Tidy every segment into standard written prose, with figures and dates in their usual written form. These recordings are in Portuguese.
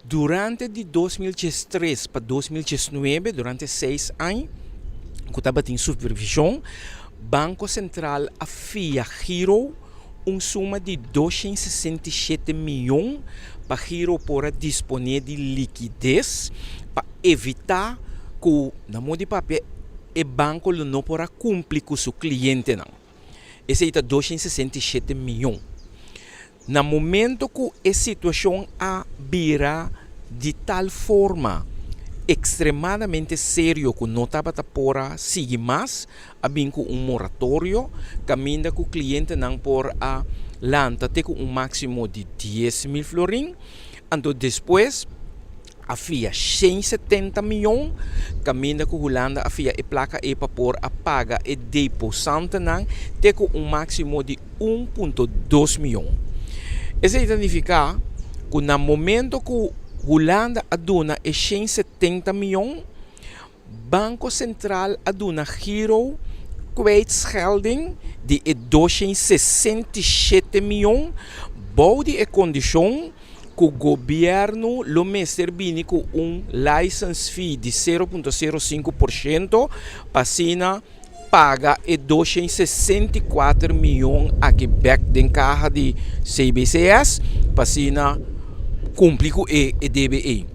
Durante de 2013 para 2019, durante 6 anos, que estava em supervisão, Banco Central havia giro suma de 267 milhões para giro para disponer de liquidez para evitar que, na mão de papel, o banco não possa cumprir com seu cliente. Não. Esse é 267 milhões. No momento que a situação vira de tal forma extremadamente sério que não estava para seguir mais, havia moratório, caminha que o cliente não por a lanta ter máximo de 10 mil florin, então depois havia 170 milhões, caminha que o Holanda havia a placa para por a paga e deposante não ter máximo de 1,2 milhões. Isso significa que no momento que Holanda aduna 170 milhões, Banco Central aduna giro kwijtschelding de 267 milhões, boude a condição que o governo lo servir com license fee de 0,05% para paga 264 milhões a Quebec de carro de CBCS para cumprir com o DBE.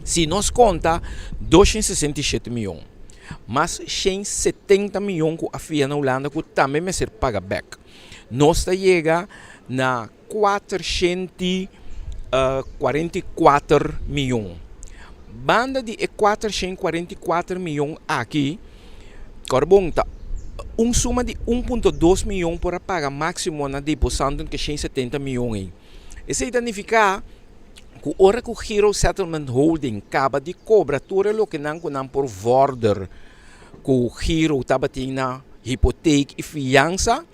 Se nós conta 267 milhões, mas 170 milhões que havia na Holanda que também vai ser paga back. Nós chega na 444 milhões. Banda de 444 milhões aqui, Corbong tá suma de 1,2 milhões para pagar máximo na depositando que 170 milhões. Isso significa que a hora que o Giro Settlement Holding acaba de cobrar tudo o que não por border que o Giro estava tendo hipoteca e fiança,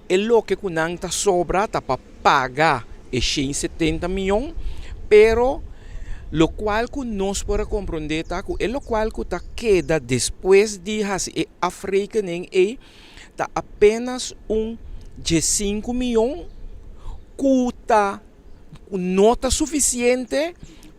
e o que não está sobra para pagar 170 milhões, pero lo qual que nós podemos compreender que o qual que queda depois de fazer a afrekening está apenas 15 milhões que está nota suficiente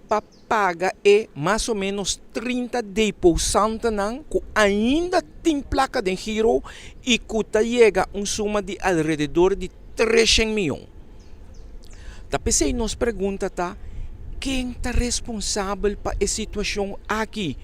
para pagar mais ou menos 30 depositantes que ainda tem placa de giro e que chega suma de alrededor de 300 milhões. Então, nos pergunta quem está responsável para a situação aqui?